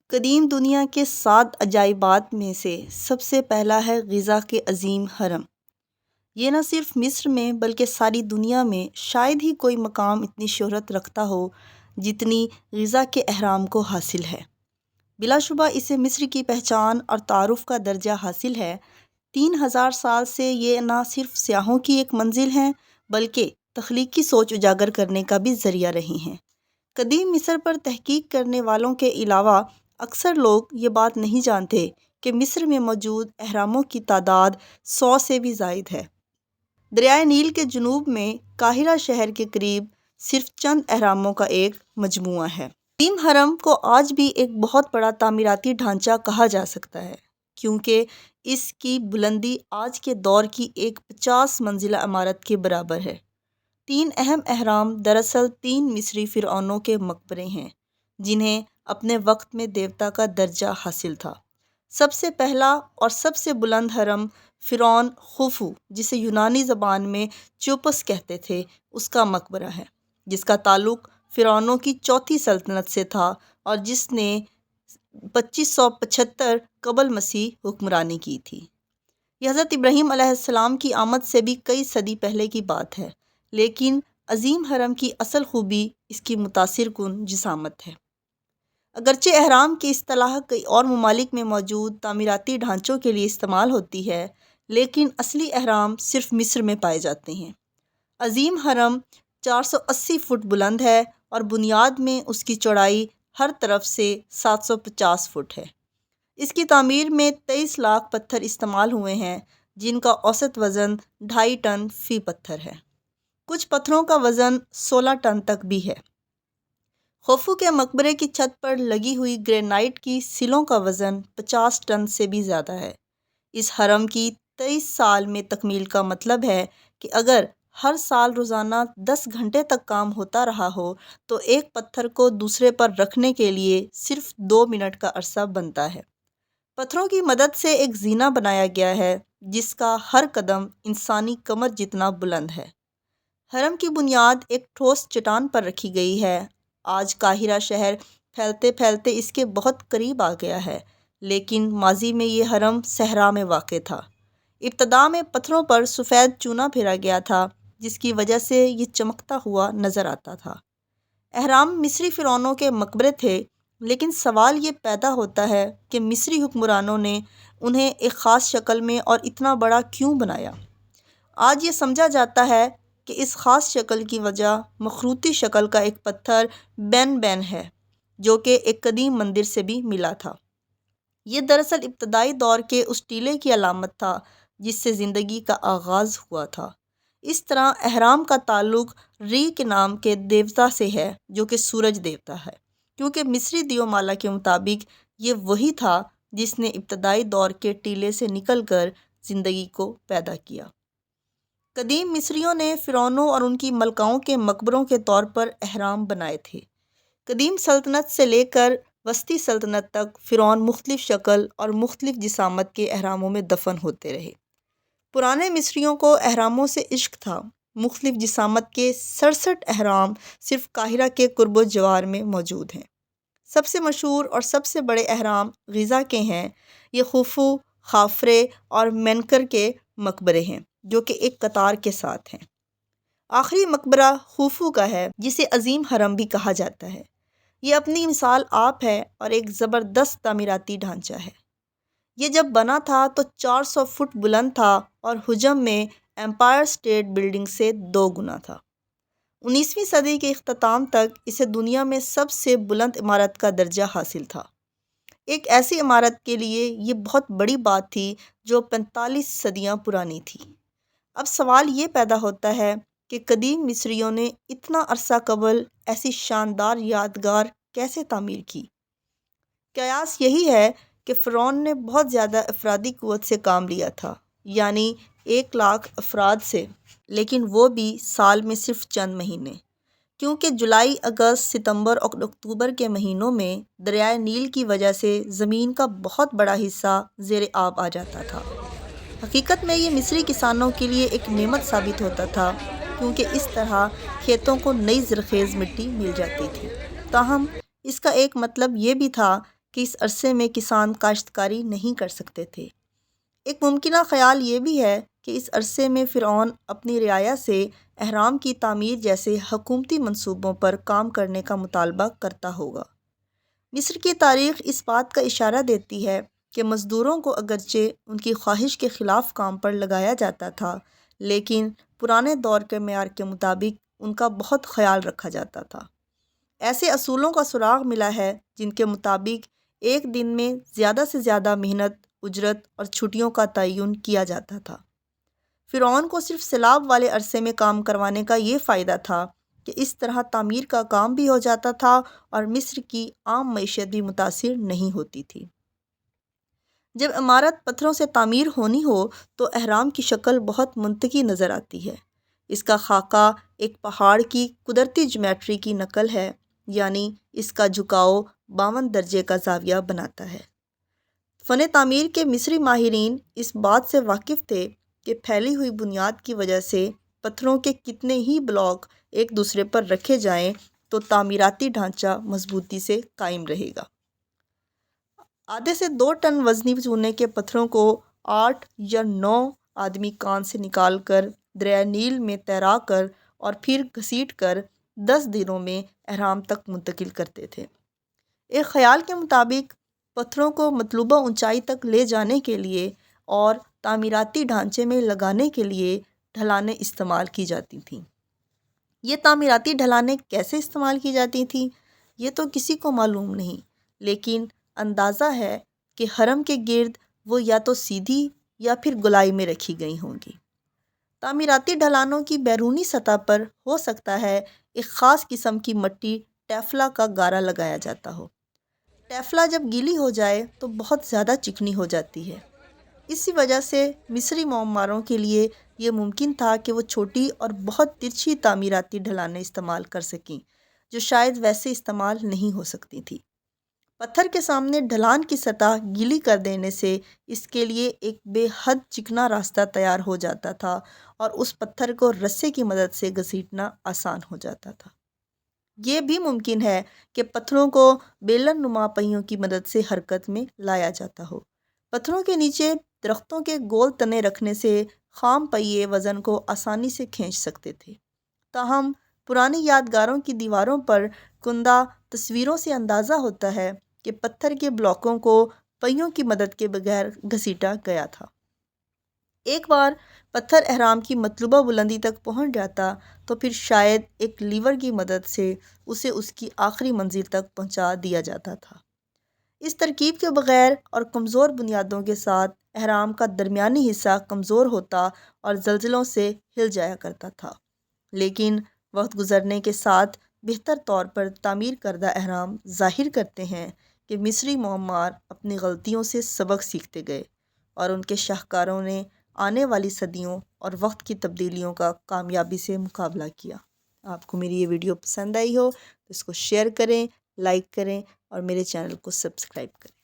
قدیم دنیا کے 7 عجائبات میں سے سب سے پہلا ہے غزہ کے عظیم حرم۔ یہ نہ صرف مصر میں بلکہ ساری دنیا میں شاید ہی کوئی مقام اتنی شہرت رکھتا ہو جتنی غزہ کے اہرام کو حاصل ہے۔ بلا شبہ اسے مصر کی پہچان اور تعارف کا درجہ حاصل ہے۔ 3000 سال سے یہ نہ صرف سیاحوں کی ایک منزل ہیں بلکہ تخلیقی سوچ اجاگر کرنے کا بھی ذریعہ رہی ہیں۔ قدیم مصر پر تحقیق کرنے والوں کے علاوہ اکثر لوگ یہ بات نہیں جانتے کہ مصر میں موجود اہراموں کی تعداد 100 سے بھی زائد ہے۔ دریائے نیل کے جنوب میں قاہرہ شہر کے قریب صرف چند اہراموں کا ایک مجموعہ ہے۔ قدیم حرم کو آج بھی ایک بہت بڑا تعمیراتی ڈھانچہ کہا جا سکتا ہے کیونکہ اس کی بلندی آج کے دور کی ایک 50 منزلہ عمارت کے برابر ہے۔ 3 اہم اہرام دراصل 3 مصری فرعونوں کے مقبرے ہیں جنہیں اپنے وقت میں دیوتا کا درجہ حاصل تھا۔ سب سے پہلا اور سب سے بلند حرم فرعون خوفو، جسے یونانی زبان میں چیوپس کہتے تھے، اس کا مقبرہ ہے، جس کا تعلق فرعونوں کی چوتھی سلطنت سے تھا اور جس نے 2575 قبل مسیح حکمرانی کی تھی۔ یہ حضرت ابراہیم علیہ السلام کی آمد سے بھی کئی صدی پہلے کی بات ہے، لیکن عظیم حرم کی اصل خوبی اس کی متاثر کن جسامت ہے۔ اگرچہ اہرام کی اصطلاح کئی اور ممالک میں موجود تعمیراتی ڈھانچوں کے لیے استعمال ہوتی ہے، لیکن اصلی اہرام صرف مصر میں پائے جاتے ہیں۔ عظیم حرم 480 فٹ بلند ہے اور بنیاد میں اس کی چوڑائی ہر طرف سے 750 فٹ ہے۔ اس کی تعمیر میں 23 لاکھ پتھر استعمال ہوئے ہیں، جن کا اوسط وزن 2.5 ٹن فی پتھر ہے۔ کچھ پتھروں کا وزن 16 ٹن تک بھی ہے۔ خوفو کے مقبرے کی چھت پر لگی ہوئی گرینائٹ کی سلوں کا وزن 50 ٹن سے بھی زیادہ ہے۔ اس حرم کی 23 سال میں تکمیل کا مطلب ہے کہ اگر ہر سال روزانہ 10 گھنٹے تک کام ہوتا رہا ہو تو ایک پتھر کو دوسرے پر رکھنے کے لیے صرف 2 منٹ کا عرصہ بنتا ہے۔ پتھروں کی مدد سے ایک زینہ بنایا گیا ہے جس کا ہر قدم انسانی کمر جتنا بلند ہے۔ حرم کی بنیاد ایک ٹھوس چٹان پر رکھی گئی ہے۔ آج قاہرہ شہر پھیلتے پھیلتے اس کے بہت قریب آ گیا ہے، لیکن ماضی میں یہ حرم صحرا میں واقع تھا۔ ابتدا میں پتھروں پر سفید چونا پھیرا گیا تھا جس کی وجہ سے یہ چمکتا ہوا نظر آتا تھا۔ اہرام مصری فرعونوں کے مقبرے تھے، لیکن سوال یہ پیدا ہوتا ہے کہ مصری حکمرانوں نے انہیں ایک خاص شکل میں اور اتنا بڑا کیوں بنایا؟ آج یہ سمجھا جاتا ہے کہ اس خاص شکل کی وجہ مخروطی شکل کا ایک پتھر بین بین ہے، جو کہ ایک قدیم مندر سے بھی ملا تھا۔ یہ دراصل ابتدائی دور کے اس ٹیلے کی علامت تھا جس سے زندگی کا آغاز ہوا تھا۔ اس طرح اہرام کا تعلق ری کے نام کے دیوتا سے ہے جو کہ سورج دیوتا ہے، کیونکہ مصری دیو مالا کے مطابق یہ وہی تھا جس نے ابتدائی دور کے ٹیلے سے نکل کر زندگی کو پیدا کیا۔ قدیم مصریوں نے فرعونوں اور ان کی ملکاؤں کے مقبروں کے طور پر اہرام بنائے تھے۔ قدیم سلطنت سے لے کر وسطی سلطنت تک فرعون مختلف شکل اور مختلف جسامت کے اہراموں میں دفن ہوتے رہے۔ پرانے مصریوں کو اہراموں سے عشق تھا۔ مختلف جسامت کے 67 اہرام صرف قاہرہ کے قرب و جوار میں موجود ہیں۔ سب سے مشہور اور سب سے بڑے اہرام غزہ کے ہیں۔ یہ خوفو، خافرے اور مینکر کے مقبرے ہیں جو کہ ایک قطار کے ساتھ ہیں۔ آخری مقبرہ خوفو کا ہے جسے عظیم حرم بھی کہا جاتا ہے۔ یہ اپنی مثال آپ ہے اور ایک زبردست تعمیراتی ڈھانچہ ہے۔ یہ جب بنا تھا تو 400 فٹ بلند تھا اور حجم میں ایمپائر اسٹیٹ بلڈنگ سے 2 گنا تھا۔ 19ویں صدی کے اختتام تک اسے دنیا میں سب سے بلند عمارت کا درجہ حاصل تھا۔ ایک ایسی عمارت کے لیے یہ بہت بڑی بات تھی جو 45 صدیاں پرانی تھی۔ اب سوال یہ پیدا ہوتا ہے کہ قدیم مصریوں نے اتنا عرصہ قبل ایسی شاندار یادگار کیسے تعمیر کی؟ قیاس یہی ہے کہ فرعون نے بہت زیادہ افرادی قوت سے کام لیا تھا، یعنی 1 لاکھ افراد سے، لیکن وہ بھی سال میں صرف چند مہینے، کیونکہ جولائی، اگست، ستمبر اور اکتوبر کے مہینوں میں دریائے نیل کی وجہ سے زمین کا بہت بڑا حصہ زیر آب آ جاتا تھا۔ حقیقت میں یہ مصری کسانوں کے لیے ایک نعمت ثابت ہوتا تھا کیونکہ اس طرح کھیتوں کو نئی زرخیز مٹی مل جاتی تھی۔ تاہم اس کا ایک مطلب یہ بھی تھا کہ اس عرصے میں کسان کاشتکاری نہیں کر سکتے تھے۔ ایک ممکنہ خیال یہ بھی ہے کہ اس عرصے میں فرعون اپنی رعایا سے اہرام کی تعمیر جیسے حکومتی منصوبوں پر کام کرنے کا مطالبہ کرتا ہوگا۔ مصر کی تاریخ اس بات کا اشارہ دیتی ہے کہ مزدوروں کو اگرچہ ان کی خواہش کے خلاف کام پر لگایا جاتا تھا، لیکن پرانے دور کے معیار کے مطابق ان کا بہت خیال رکھا جاتا تھا۔ ایسے اصولوں کا سراغ ملا ہے جن کے مطابق ایک دن میں زیادہ سے زیادہ محنت، اجرت اور چھٹیوں کا تعین کیا جاتا تھا۔ فرعون کو صرف سیلاب والے عرصے میں کام کروانے کا یہ فائدہ تھا کہ اس طرح تعمیر کا کام بھی ہو جاتا تھا اور مصر کی عام معیشت بھی متاثر نہیں ہوتی تھی۔ جب عمارت پتھروں سے تعمیر ہونی ہو تو اہرام کی شکل بہت منطقی نظر آتی ہے۔ اس کا خاکہ ایک پہاڑ کی قدرتی جیومیٹری کی نقل ہے، یعنی اس کا جھکاؤ 52 درجے کا زاویہ بناتا ہے۔ فن تعمیر کے مصری ماہرین اس بات سے واقف تھے کہ پھیلی ہوئی بنیاد کی وجہ سے پتھروں کے کتنے ہی بلاک ایک دوسرے پر رکھے جائیں تو تعمیراتی ڈھانچہ مضبوطی سے قائم رہے گا۔ آدھے سے 2 ٹن وزنی چونے کے پتھروں کو 8 یا 9 آدمی کان سے نکال کر دریائے نیل میں تیرا کر اور پھر گھسیٹ کر 10 دنوں میں اہرام تک منتقل کرتے تھے۔ ایک خیال کے مطابق پتھروں کو مطلوبہ اونچائی تک لے جانے کے لیے اور تعمیراتی ڈھانچے میں لگانے کے لیے ڈھلانیں استعمال کی جاتی تھیں۔ یہ تعمیراتی ڈھلانیں کیسے استعمال کی جاتی تھیں یہ تو کسی کو معلوم نہیں، لیکن اندازہ ہے کہ حرم کے گرد وہ یا تو سیدھی یا پھر گولائی میں رکھی گئی ہوں گی۔ تعمیراتی ڈھلانوں کی بیرونی سطح پر ہو سکتا ہے ایک خاص قسم کی مٹی ٹیفلا کا گارا لگایا جاتا ہو۔ ٹیفلا جب گیلی ہو جائے تو بہت زیادہ چکنی ہو جاتی ہے۔ اسی وجہ سے مصری معماروں کے لیے یہ ممکن تھا کہ وہ چھوٹی اور بہت ترچھی تعمیراتی ڈھلانیں استعمال کر سکیں جو شاید ویسے استعمال نہیں ہو سکتی تھیں۔ پتھر کے سامنے ڈھلان کی سطح گیلی کر دینے سے اس کے لیے ایک بے حد چکنا راستہ تیار ہو جاتا تھا اور اس پتھر کو رسے کی مدد سے گھسیٹنا آسان ہو جاتا تھا۔ یہ بھی ممکن ہے کہ پتھروں کو بیلن نما پہیوں کی مدد سے حرکت میں لایا جاتا ہو۔ پتھروں کے نیچے درختوں کے گول تنے رکھنے سے خام پہیے وزن کو آسانی سے کھینچ سکتے تھے۔ تاہم پرانی یادگاروں کی دیواروں پر کندہ تصویروں سے اندازہ ہوتا ہے کہ پتھر کے بلاکوں کو پہیوں کی مدد کے بغیر گھسیٹا گیا تھا۔ ایک بار پتھر اہرام کی مطلوبہ بلندی تک پہنچ جاتا تو پھر شاید ایک لیور کی مدد سے اسے اس کی آخری منزل تک پہنچا دیا جاتا تھا۔ اس ترکیب کے بغیر اور کمزور بنیادوں کے ساتھ اہرام کا درمیانی حصہ کمزور ہوتا اور زلزلوں سے ہل جایا کرتا تھا، لیکن وقت گزرنے کے ساتھ بہتر طور پر تعمیر کردہ اہرام ظاہر کرتے ہیں کہ مصری معمار اپنی غلطیوں سے سبق سیکھتے گئے اور ان کے شاہکاروں نے آنے والی صدیوں اور وقت کی تبدیلیوں کا کامیابی سے مقابلہ کیا۔ آپ کو میری یہ ویڈیو پسند آئی ہو تو اس کو شیئر کریں، لائک کریں اور میرے چینل کو سبسکرائب کریں۔